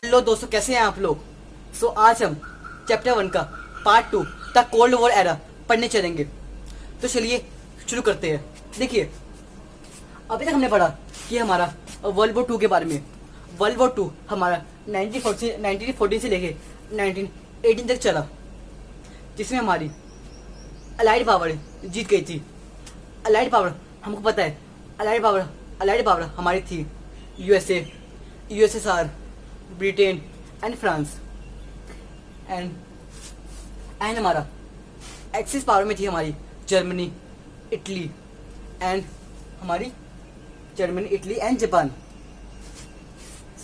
Hello दोस्तों, कैसे हैं आप लोग। आज हम चैप्टर 1 का part 2 the cold war era पढ़ने चलेंगे। तो चलिए शुरू करते हैं। देखिए, अभी तक हमने पढ़ा कि हमारा वर्ल्ड वॉर 2 के बारे में। वर्ल्ड वॉर 2 हमारा 1914 से लेके 1918 तक चला, जिसमें हमारी अलाइड पावर जीत गई थी। अलाइड पावर हमको पता है, अलाइड पावर हमारी थी USA, USSR, Britain and France. And हमारा एक्सिस पावर में थी हमारी जर्मनी, इटली एंड जापान।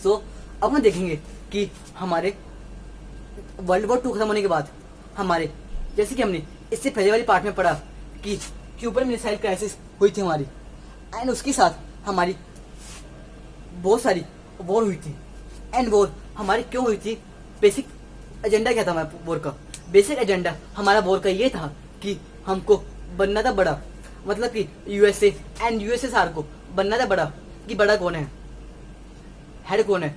अब हम देखेंगे कि हमारे वर्ल्ड वॉर 2 खत्म होने के बाद हमारे, जैसे कि हमने इससे पहले वाली पार्ट में पढ़ा कि क्यूबन मिसाइल क्राइसिस हुई थी हमारी, एंड उसके साथ हमारी बहुत सारी वॉर हुई थी। एंड वॉर हमारी क्यों हुई थी, बेसिक एजेंडा क्या था हमारा वॉर का। बेसिक एजेंडा हमारा वॉर का ये था कि हमको बनना था बड़ा, मतलब कि यूएसए एंड यूएसएसआर को बनना था बड़ा। कि बड़ा कौन है, हेड कौन है,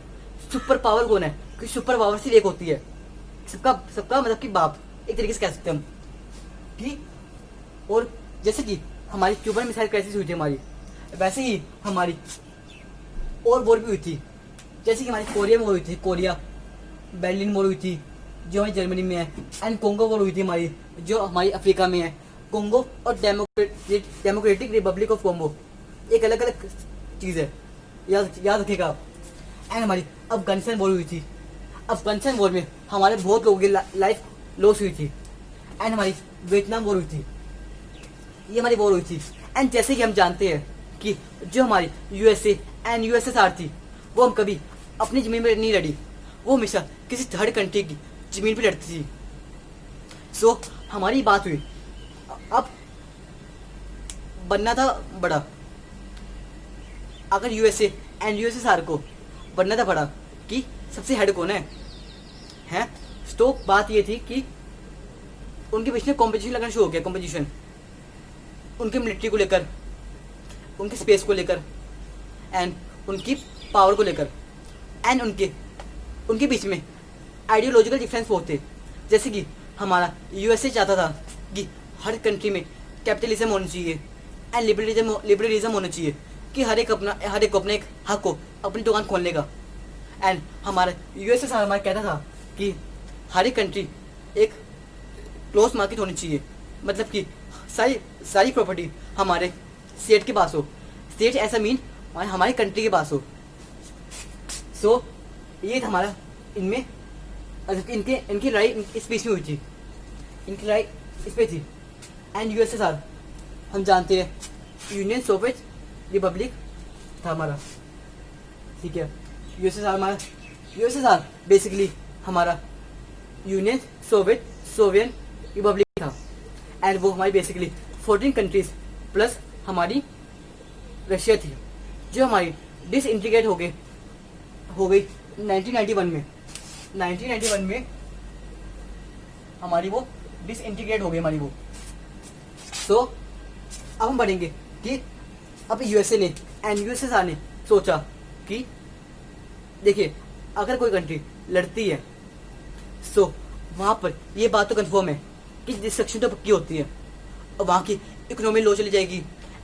सुपर पावर कौन है। क्योंकि सुपर पावर सिर्फ एक होती है, सबका मतलब कि बाप, एक तरीके से कह सकते हैं हम कि। और जैसे कि हमारी क्यूबन मिसाइल क्राइसिस हुई थी हमारी, वैसे ही हमारी और वॉर भी हुई थी। जैसे कि हमारी कोरिया में वॉर हुई थी, कोरिया बर्लिन वॉर हुई थी जो हमारी जर्मनी में है। एंड कोंगो वॉर हुई थी हमारी, जो हमारी अफ्रीका में है। कोंगो और डेमोक्रेटिक रिपब्लिक ऑफ कोंगो एक अलग अलग चीज़ है, याद रखिएगा आप। एंड हमारी अफगानिस्तान वॉर हुई थी। अफगानिस्तान वॉर में हमारे बहुत लोगों की लाइफ लॉस हुई थी। एंड हमारी वियतनाम वॉर हुई थी, ये हमारी वॉर हुई थी। एंड जैसे कि हम जानते हैं कि जो हमारी यूएसए एंड यूएसएसआर थी, वो हम कभी अपनी ज़मीन पर नहीं लड़ी, वो हमेशा किसी थर्ड कंट्री की ज़मीन पर लड़ती थी। हमारी बात हुई, अब बनना था बड़ा। अगर यूएसए एंड यूएसएसआर को बनना था बड़ा कि सबसे हेड कौन है। तो बात ये थी कि उनके बीच में कॉम्पिटिशन लगना शुरू हो गया। कॉम्पिटिशन उनके मिलिट्री को लेकर, उनके स्पेस को लेकर एंड उनकी पावर को लेकर। एंड उनके बीच में आइडियोलॉजिकल डिफरेंस बहुत थे। जैसे कि हमारा यूएसए चाहता था कि हर कंट्री में कैपिटलिज्म होना चाहिए एंड लिबरलिज्म होना चाहिए, कि हर एक को अपने एक हक को अपनी दुकान खोलने का। एंड हमारा यूएसएसआर हमारा कहता था कि हर एक कंट्री एक क्लोज मार्केट होनी चाहिए, मतलब कि सारी प्रॉपर्टी हमारे स्टेट के पास हो। स्टेट ऐसा मीन हमारी कंट्री के पास हो। ये था हमारा इनमें, इनकी लड़ाई इस बीच में हुई थी, इनकी लड़ाई इस पे थी। एंड यूएसएसआर हम जानते हैं यूनियन सोवियत रिपब्लिक था हमारा, ठीक है। यूएसएसआर बेसिकली हमारा यूनियन सोवियत रिपब्लिक था। एंड वो हमारी बेसिकली 14 कंट्रीज प्लस हमारी रशिया थी, जो हमारी डिसइंटीग्रेट हो गई 1991 में। 1991 में हमारी वो डिसइंटीग्रेट हो गई हमारी वो। अब हम बढ़ेंगे कि अब यूएसए ने एंड यूएसएसआर ने सोचा कि देखिए, अगर कोई कंट्री लड़ती है वहाँ पर ये बात तो कंफर्म है कि डिस्ट्रक्शन तो पक्की होती है, और वहाँ की इकोनॉमी लो चली जाएगी।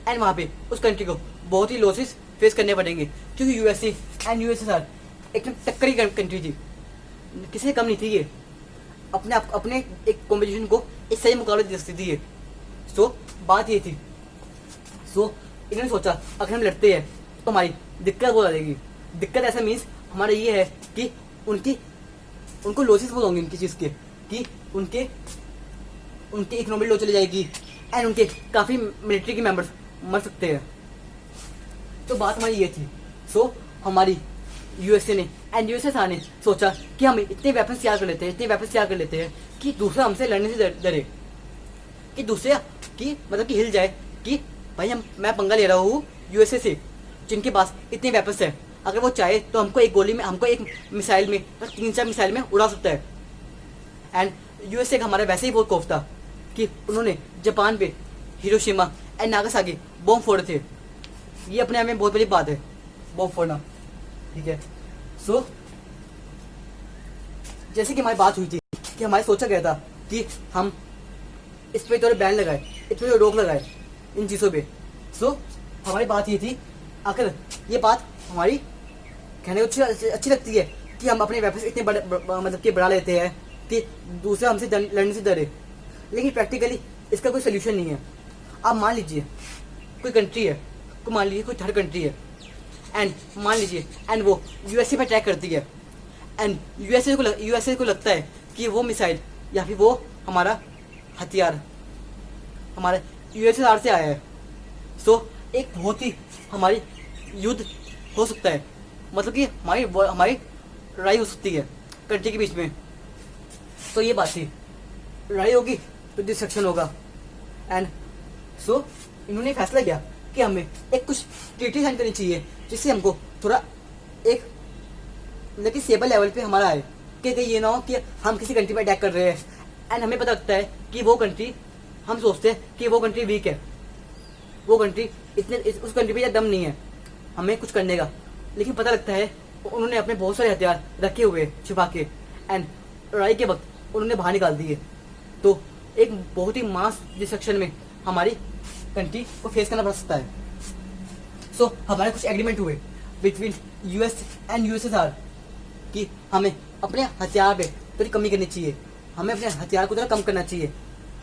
एंड वहाँ पे उस कंट्री को बहुत ही लॉसेस फेस करने पड़ेंगे, क्योंकि यूएसए एंड यूएसएसआर एकदम टक्करी कंट्री थी, किसी से कम नहीं थी ये। अपने एक कॉम्पिटिशन को एक सही मुकाबले दे सकती थी ये। बात ये थी। इन्होंने सोचा अगर हम लड़ते हैं तो हमारी दिक्कत बहुत आ जाएगी। दिक्कत ऐसा मीन्स हमारा ये है कि उनको लॉसेस बहुत होंगे इनकी चीज़ के, कि उनकी इकोनॉमी लो चली जाएगी एंड उनके काफ़ी मिलिट्री के मेंबर्स मर सकते हैं। तो बात हमारी ये थी। हमारी यूएसए ने एंड यूएसएसआर ने सोचा कि हम इतने वेपन्स तैयार कर लेते हैं कि दूसरा हमसे लड़ने से डरे, कि दूसरे की मतलब कि हिल जाए कि भाई मैं पंगा ले रहा हूँ यूएसए से, जिनके पास इतने वेपन्स है। अगर वो चाहे तो हमको एक मिसाइल में 3-4 मिसाइल में उड़ा सकता है। एंड यूएसए का हमारा वैसे ही बहुत खौफ था कि उन्होंने जापान पे हिरोशिमा एंड नागासाकी बॉम्ब फोड़े थे। ये अपने आप में बहुत बड़ी बात है, बॉम्ब फोड़ना, ठीक है। जैसे कि हमारी बात हुई थी कि हमारे सोचा गया था कि हम इस पे थोड़ा बैन लगाए, इस पे रोक लगाए इन चीज़ों पे। सो हमारी बात ये थी, आखिर ये बात हमारी कहने को अच्छी लगती है कि हम अपने वेपन्स इतने बड़े मतलब कि बढ़ा लेते हैं कि दूसरा हमसे लड़ने से डरे, लेकिन प्रैक्टिकली इसका कोई सोल्यूशन नहीं है। आप मान लीजिए कोई कंट्री है, मान लीजिए कोई थर्ड कंट्री है, एंड मान लीजिए एंड वो यूएसए पे अटैक करती है, एंड यूएसए को लगता है कि वो मिसाइल या फिर वो हमारा हथियार हमारे यूएसएसआर से आया है। सो एक बहुत ही हमारी युद्ध हो सकता है, मतलब कि हमारी लड़ाई हो सकती है कंट्री के बीच में। तो ये बात थी, लड़ाई होगी तो डिस्ट्रक्शन होगा। एंड सो इन्होंने फैसला किया कि हमें एक कुछ ट्रीटी साइन करनी चाहिए जिससे हमको थोड़ा एक मतलब कि स्टेबल लेवल पे हमारा आए, कि ये ना हो कि हम किसी कंट्री पे अटैक कर रहे हैं एंड हमें पता लगता है कि वो कंट्री, हम सोचते हैं कि वो कंट्री वीक है, वो कंट्री उस कंट्री पे दम नहीं है हमें कुछ करने का, लेकिन पता लगता है उन्होंने अपने बहुत सारे हथियार रखे हुए छुपा के, एंड लड़ाई के वक्त उन्होंने बाहर निकाल दिए। तो एक बहुत ही मास डिस्ट्रक्शन में हमारी कंट्री को फेस करना पड़ सकता है। सो हमारे कुछ एग्रीमेंट हुए बिटवीन यूएस एंड यूएसएसआर कि हमें अपने हथियार पे थोड़ी कमी करनी चाहिए, हमें अपने हथियार को थोड़ा कम करना चाहिए,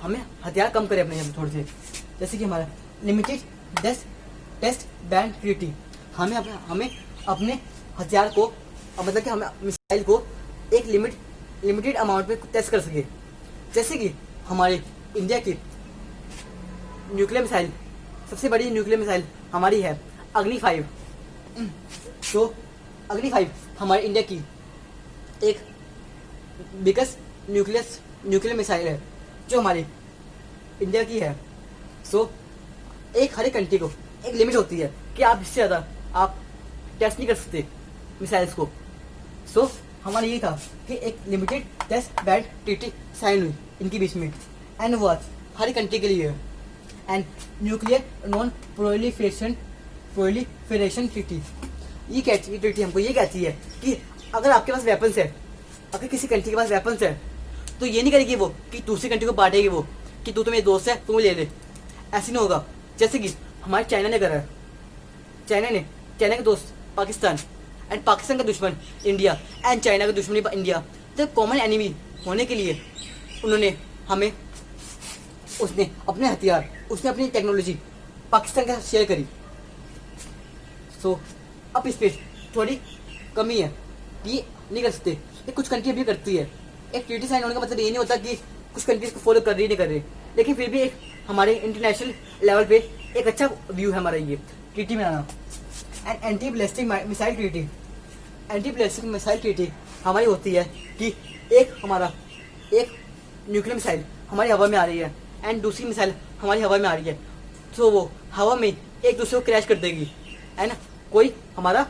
हमें हथियार कम करें अपने यहाँ थोड़े से। जैसे कि हमारा लिमिटेड टेस्ट बैन ट्रीटी, हमें अपने हथियार को मतलब कि हमें मिसाइल को एक लिमिटेड अमाउंट में टेस्ट कर सके। जैसे कि हमारे इंडिया की न्यूक्लियर मिसाइल, सबसे बड़ी न्यूक्लियर मिसाइल हमारी है अग्नि 5। तो अग्नि 5 हमारे इंडिया की एक बिगेस्ट न्यूक्लियर मिसाइल है जो हमारी इंडिया की है। सो एक हर एक कंट्री को एक लिमिट होती है कि आप इससे ज़्यादा आप टेस्ट नहीं कर सकते मिसाइल्स को। सो हमारा यही था कि एक limited test ban treaty sign हुई इनके बीच में, एंड वो आज हर एक कंट्री के लिए है। And nuclear non proliferation treaty, ये ट्रीटी हमको ये कहती है कि अगर आपके पास वेपन्स है, अगर किसी कंट्री के पास वेपन्स है, तो ये नहीं करेगी वो कि दूसरी कंट्री को बांटेगी वो कि तू तो मेरे दोस्त है तुम ले ले, ऐसे नहीं होगा। जैसे कि हमारे चाइना ने करा है, चाइना का दोस्त पाकिस्तान, एंड पाकिस्तान का दुश्मन इंडिया, एंड चाइना का दुश्मन इंडिया। तो कॉमन एनिमी होने के लिए उसने अपने हथियार, उसने अपनी टेक्नोलॉजी पाकिस्तान के साथ शेयर करी। सो अब इस पर थोड़ी कमी है, ये नहीं कर सकते, ये कुछ कंट्री भी करती है। एक ट्रीटी साइन होने का मतलब ये नहीं होता कि कुछ कंट्रीज को फॉलो कर रही नहीं कर रही, लेकिन फिर भी एक हमारे इंटरनेशनल लेवल पे एक अच्छा व्यू है हमारा ये ट्रीटी में आना। And anti ballistic missile treaty हमारी होती है कि एक न्यूक्लियर मिसाइल हमारी हवा में आ रही है एंड दूसरी मिसाइल हमारी हवा में आ रही है, तो वो हवा में एक दूसरे को क्रैश कर देगी, एंड कोई हमारा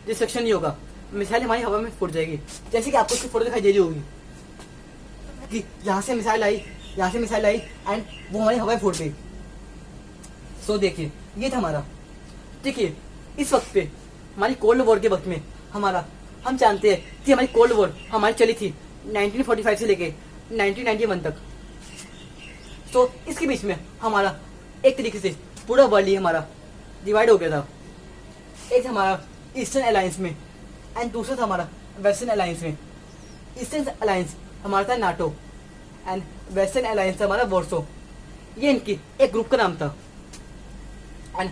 डिस्ट्रक्शन नहीं होगा, मिसाइल हमारी हवा में फूट जाएगी। जैसे कि आपको उसकी फोटो दिखाई दे रही होगी कि यहाँ से मिसाइल आई एंड वो हमारी हवा में फूट गई। सो देखिए ये था हमारा। देखिए इस वक्त पे हमारी कोल्ड वॉर के वक्त में हम जानते हैं कि हमारी कोल्ड वॉर हमारी चली थी 1945 से लेके 1991 तक। तो इसके बीच में हमारा एक तरीके से पूरा वर्ल्ड ही हमारा डिवाइड हो गया था। एक हमारा ईस्टर्न अलायंस में एंड दूसरा था हमारा वेस्टर्न अलायंस में। ईस्टर्न अलायंस हमारा था नाटो एंड वेस्टर्न अलायंस था हमारा वॉर्सो। ये इनकी एक ग्रुप का नाम था। एंड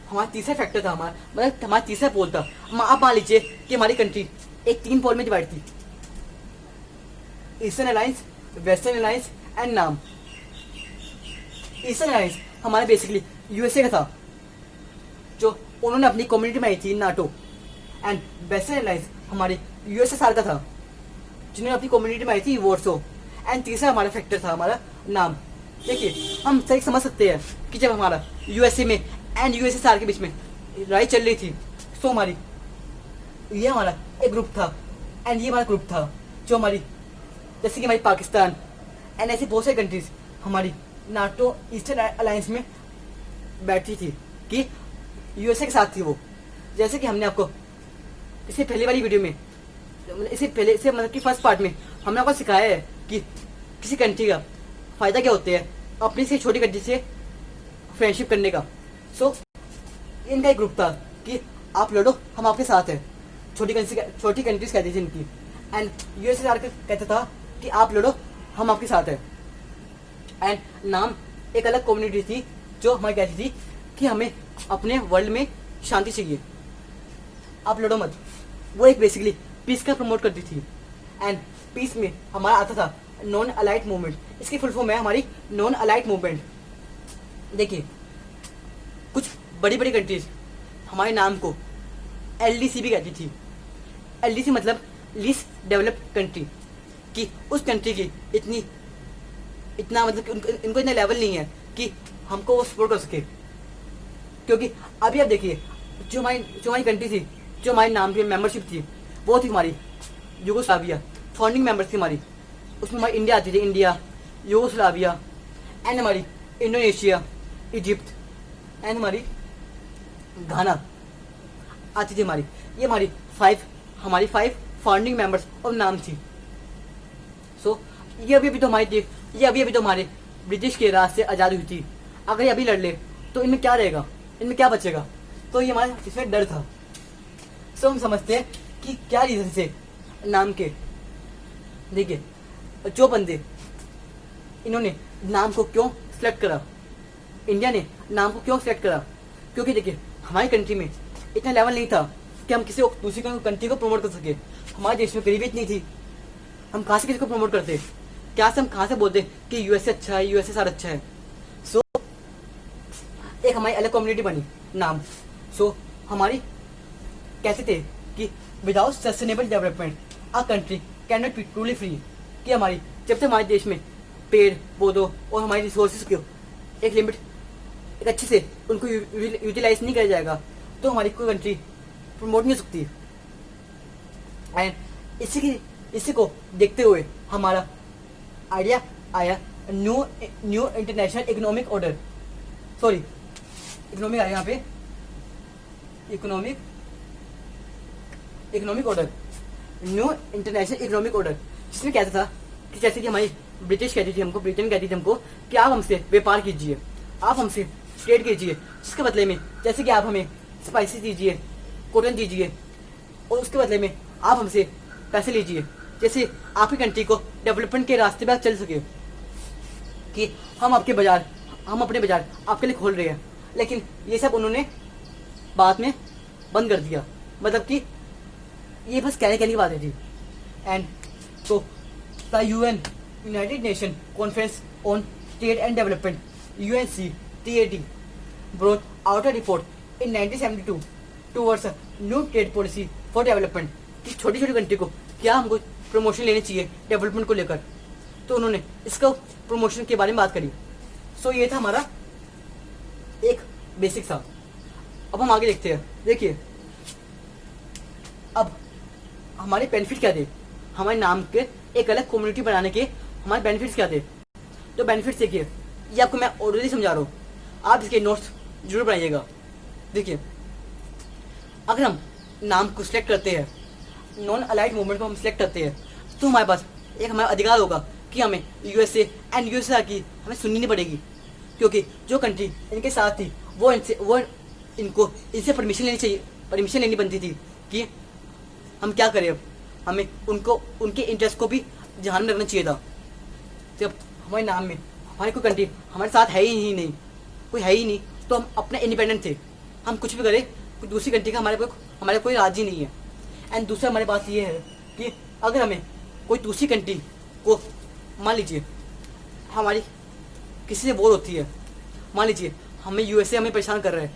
हमारा तीसरा फैक्टर था हमारा तीसरा पोल था। आप मान लीजिए कि हमारी कंट्री एक 3 पोल में डिवाइड थी, eastern alliance, western alliance and नाम। ईस्टर्न अलायंस हमारा बेसिकली यूएसए का था, जो उन्होंने अपनी कम्युनिटी में आई थी नाटो, एंड वेस्टर्न अलायंस हमारे यूएसएसआर का था, जिन्होंने अपनी कम्युनिटी में आई थी वॉर्सो। एंड तीसरा हमारा फैक्टर था हमारा नाम। देखिए हम सही समझ सकते हैं कि जब हमारा यूएसए में एंड यूएसएसआर के बीच में लड़ाई चल रही थी, तो ये हमारा एक ग्रुप था, एंड ये हमारा ग्रुप था जो हमारी जैसे कि हमारी पाकिस्तान एंड ऐसी बहुत सारी कंट्रीज हमारी नाटो ईस्टर्न अलायंस में बैठी थी कि यूएसए के साथ थी वो। जैसे कि हमने आपको इससे पहले वाली वीडियो में इससे पहले इससे मतलब कि फर्स्ट पार्ट में हमने आपको सिखाया है कि किसी कंट्री का फ़ायदा क्या होते हैं अपनी से छोटी कंट्री से फ्रेंडशिप करने का। सो इनका एक ग्रुप था कि आप लड़ो हम आपके साथ हैं, छोटी कंट्रीज कहती थी इनकी। एंड यूएसए आकर कहता था कि आप लड़ो हम आपके साथ हैं। एंड नाम एक अलग कम्युनिटी थी जो हमारी कहती थी कि हमें अपने वर्ल्ड में शांति चाहिए, आप लड़ो मत। वो एक बेसिकली पीस का प्रमोट करती थी। एंड पीस में हमारा आता था नॉन अलाइड मूवमेंट। इसकी फुल फॉर्म है हमारी नॉन अलाइड मूवमेंट। देखिए कुछ बड़ी बड़ी कंट्रीज हमारे नाम को एलडीसी भी कहती थी। एलडीसी मतलब लीस्ट डेवलप्ड कंट्री, कि उस कंट्री की इतना मतलब कि इनको इतना लेवल नहीं है कि हमको वो सपोर्ट कर सके। क्योंकि अभी आप देखिए जो हमारी कंट्री थी, जो हमारे नाम की मेंबरशिप थी, वो थी हमारी यूगोस्लाविया। फाउंडिंग मेंबर्स थी हमारी, उसमें हमारी इंडिया आती थी, इंडिया, यूगोस्लाविया, एंड हमारी इंडोनेशिया, इजिप्ट, एंड हमारी घाना आती थी हमारी। ये हमारी फाइव फाउंडिंग मेंबर्स और नाम थी। सो ये अभी तो हमारी थी, ये अभी तो हमारे ब्रिटिश के राज से आज़ाद हुई थी। अगर ये अभी लड़ ले तो इनमें क्या रहेगा, इनमें क्या बचेगा? तो ये हमारे इसमें डर था। सो हम समझते हैं कि क्या रीज़न से नाम के। देखिए जो बंदे इन्होंने नाम को क्यों सिलेक्ट करा, इंडिया ने नाम को क्यों सिलेक्ट करा, क्योंकि देखिए हमारी कंट्री में इतना लेवल नहीं था कि हम किसी दूसरी कंट्री को प्रमोट कर सके। हमारे देश में गरीबी इतनी थी, हम कहाँ से किसी को प्रमोट करते? क्या से हम कहाँ से बोलते कि यूएसए अच्छा है, यूएसए सारा अच्छा है? सो एक हमारी अलग कम्युनिटी बनी नाम। सो हमारी कहते थे कि without sustainable development a country can not be truly free. कि हमारी जब तक हमारे देश में पेड़ पौधों और हमारी रिसोर्सेज को एक लिमिट एक अच्छे से उनको यूटिलाइज नहीं किया जाएगा तो हमारी कोई कंट्री प्रमोट नहीं हो सकती। एंड इसी को देखते हुए हमारा आइडिया आया new international economic order. Sorry economic आया यहाँ पे, economic order, new international economic order, जिसमें कहता था कि जैसे कि हमारी ब्रिटिश कहती थी हमको, ब्रिटेन कहती थी हमको कि आप हमसे व्यापार कीजिए, आप हमसे ट्रेड कीजिए, जिसके बदले में जैसे कि आप हमें स्पाइसेस दीजिए, कॉटन दीजिए, और उसके बदले में आप हमसे पैसे लीजिए, जैसे आपकी कंट्री को डेवलपमेंट के रास्ते पर आप चल सके। कि हम अपने बाजार आपके लिए खोल रहे हैं। लेकिन ये सब उन्होंने बाद में बंद कर दिया, मतलब कि ये बस कहने की बातें थी। एंड तो the United nation conference on trade and development UNCTAD brought out a report in 1972 towards a new trade policy for development कि छोटी छोटी कंट्री को क्या हमको प्रमोशन लेनी चाहिए डेवलपमेंट को लेकर। तो उन्होंने इसका प्रमोशन के बारे में बात करी। सो ये था हमारा एक बेसिक सा। अब हम आगे देखते हैं। देखिए अब हमारे बेनिफिट क्या थे, हमारे नाम के एक अलग कम्युनिटी बनाने के हमारे बेनिफिट्स क्या थे। तो बेनिफिट्स देखिए, ये आपको मैं ऑलरेडी समझा रहा हूँ, आप इसके नोट्स जरूर बनाइएगा। देखिए अगर हम नाम को सिलेक्ट करते हैं, नॉन अलाइड मूवमेंट को हम सिलेक्ट करते हैं, तो हमारे पास एक हमारा अधिकार होगा कि हमें यूएसए की हमें सुननी नहीं पड़ेगी। क्योंकि जो कंट्री इनके साथ थी वो इनसे परमिशन लेनी बनती थी कि हम क्या करें। अब हमें उनके इंटरेस्ट को भी ध्यान में रखना चाहिए था। जब हमारे नाम में हमारी कोई कंट्री हमारे साथ है ही नहीं, कोई है ही नहीं, तो हम अपने इंडिपेंडेंट थे, हम कुछ भी करें, कोई दूसरी कंट्री का हमारे कोई राजी नहीं है। एंड दूसरा हमारी बात ये है कि अगर हमें कोई दूसरी कंट्री को, मान लीजिए हमारी किसी से वॉर होती है, मान लीजिए हमें यूएसए हमें परेशान कर रहा है,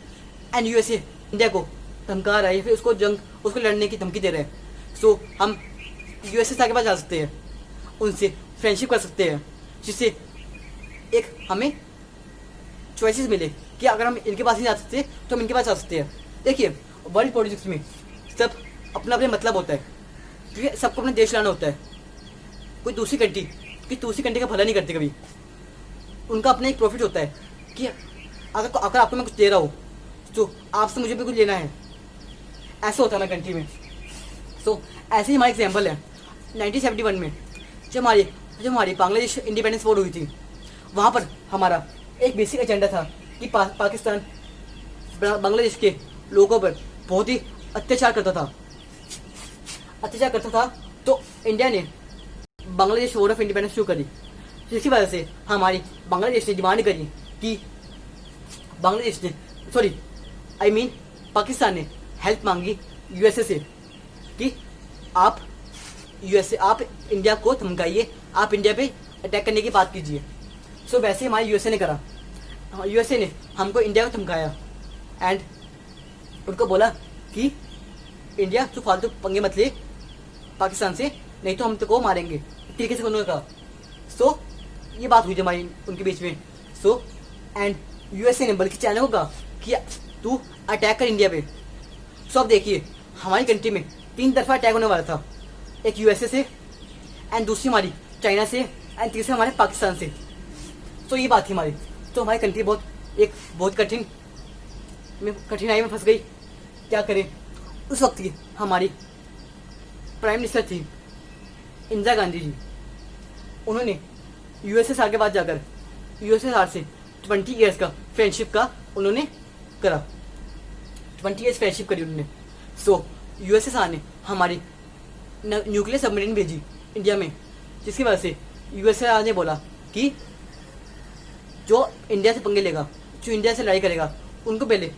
एंड यूएसए इंडिया को धमका रहा है या फिर उसको लड़ने की धमकी दे रहे हैं। सो हम यूएसए से आगे पास जा सकते हैं, उनसे फ्रेंडशिप कर सकते हैं, जिससे एक हमें चॉइसेस मिले कि अगर हम इनके पास नहीं जा सकते तो हम इनके पास जा सकते हैं। देखिए वर्ल्ड पॉलिटिक्स में सब अपना अपना मतलब होता है, क्योंकि सबको अपना देश लाना होता है। कोई दूसरी कंट्री का भला नहीं करती कभी, उनका अपना एक प्रॉफिट होता है कि अगर आपको मैं कुछ दे रहा हूँ तो आपसे मुझे भी कुछ लेना है, ऐसा होता है हमारी कंट्री में। सो ऐसे ही हमारा एग्जाम्पल है 1971 में जब हमारी बांग्लादेश इंडिपेंडेंस वॉर हुई थी, वहाँ पर हमारा एक बेसिक एजेंडा था कि पाकिस्तान बांग्लादेश के लोगों पर बहुत ही अत्याचार करता था। तो इंडिया ने बांग्लादेश वॉर ऑफ इंडिपेंडेंस शुरू करी, जिसकी वजह से हमारी बांग्लादेश ने डिमांड करी कि पाकिस्तान ने हेल्प मांगी यूएसए से कि आप इंडिया को धमकाइए, आप इंडिया पे अटैक करने की बात कीजिए। सो वैसे हमारे यूएसए ने करा। यूएसए ने हमको इंडिया को धमकाया एंड उनको बोला कि इंडिया तू फालतू पंगे मत ले पाकिस्तान से, नहीं तो हम तो को मारेंगे, इस तरीके से उन्होंने कहा। सो ये बात हुई हमारी उनके बीच में। सो एंड यूएसए ने बल्कि चाइना को कहा कि तू अटैक कर इंडिया पे। सो अब देखिए हमारी कंट्री में 3 तरफा अटैक होने वाला था, एक यूएसए से एंड दूसरी हमारी चाइना से एंड तीसरी हमारे पाकिस्तान से। तो ये बात थी हमारी। तो हमारी कंट्री बहुत कठिनाई में फंस गई। क्या करें? उस वक्त की हमारी प्राइम मिनिस्टर थी इंदिरा गांधी जी। उन्होंने यूएसएसआर के बाद जाकर यूएसएसआर से 20 ईयर्स का फ्रेंडशिप का उन्होंने करा, 20 ईयर्स फ्रेंडशिप करी उन्होंने। सो यूएसएसआर ने हमारी न्यूक्लियर सबमरीन भेजी इंडिया में, जिसकी वजह से यूएसएसआर ने बोला कि जो इंडिया से पंगे लेगा, जो इंडिया से लड़ाई करेगा, उनको पहले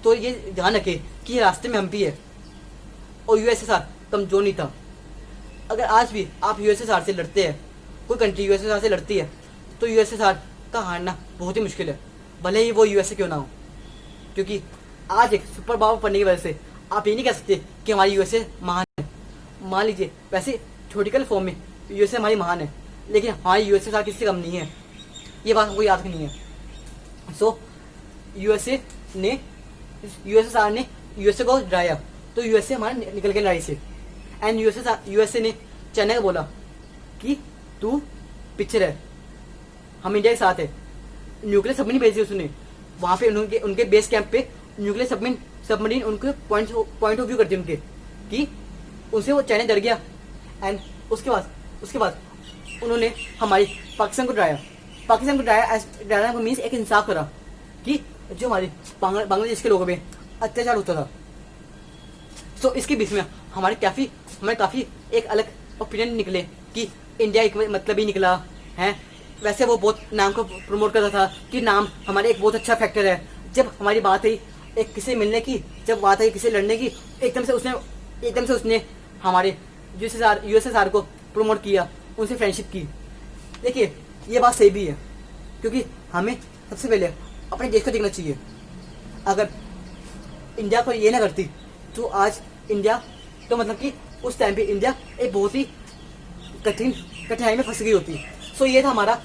तो ये ध्यान रखे कि रास्ते में हम भी है। और यूएसएसआर कमजोर नहीं था। अगर आज भी आप यूएसएसआर से लड़ते हैं, कोई कंट्री यूएसएसआर से लड़ती है, तो यूएसएसआर का हारना बहुत ही मुश्किल है, भले ही वो यूएसए क्यों ना हो। क्योंकि आज एक सुपर पावर पड़ने की वजह से आप ये नहीं कह सकते कि हमारी यूएसए महान है। मान लीजिए वैसे थ्योरेटिकल फॉर्म में यूएसए हमारी महान है, लेकिन हमारी यूएसएसआर किसी से कम नहीं है, ये बात हमको याद नहीं है। सो यूएसएसआर ने यूएसए को डराया, तो यूएसए हमारा निकल गया लड़ाई से। एंड यूएसए ने चाइना को बोला कि तू पीछे रह, हम इंडिया के साथ है। न्यूक्लियर सबमरीन भेजी उसने, वहाँ पे उनके बेस कैंप पे न्यूक्लियर सबमरीन उनके पॉइंट ऑफ व्यू करती उनके कि उनसे वो चाइना डर गया। एंड उसके बाद उन्होंने हमारी पाकिस्तान को डराया मीन्स एक इंसाफ करा कि जो हमारे बांग्लादेश के लोगों पे अत्याचार होता था। सो इसके बीच में हमारे काफ़ी एक अलग ओपिनियन निकले कि इंडिया एक मतलब ही निकला है। वैसे वो बहुत नाम को प्रमोट करता था कि नाम हमारे एक बहुत अच्छा फैक्टर है। जब हमारी बात आई एक किसी मिलने की, जब बात आई किसी लड़ने की, एकदम से उसने हमारे यूएसएसआर को प्रमोट किया, उनसे फ्रेंडशिप की। देखिए ये बात सही भी है, क्योंकि हमें सबसे पहले अपने देश को देखना चाहिए। अगर इंडिया को ये ना करती तो आज इंडिया तो मतलब कि उस टाइम पे इंडिया एक बहुत ही कठिनाई में फंस गई होती। सो ये था हमारा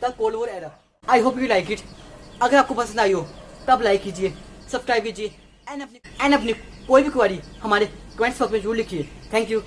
the cold war era. I hope you like it. अगर आपको पसंद आई हो तब लाइक कीजिए, सब्सक्राइब कीजिए एंड अपनी कोई भी क्वेरी हमारे कमेंट्स बॉक्स में जरूर लिखिए। Thank you.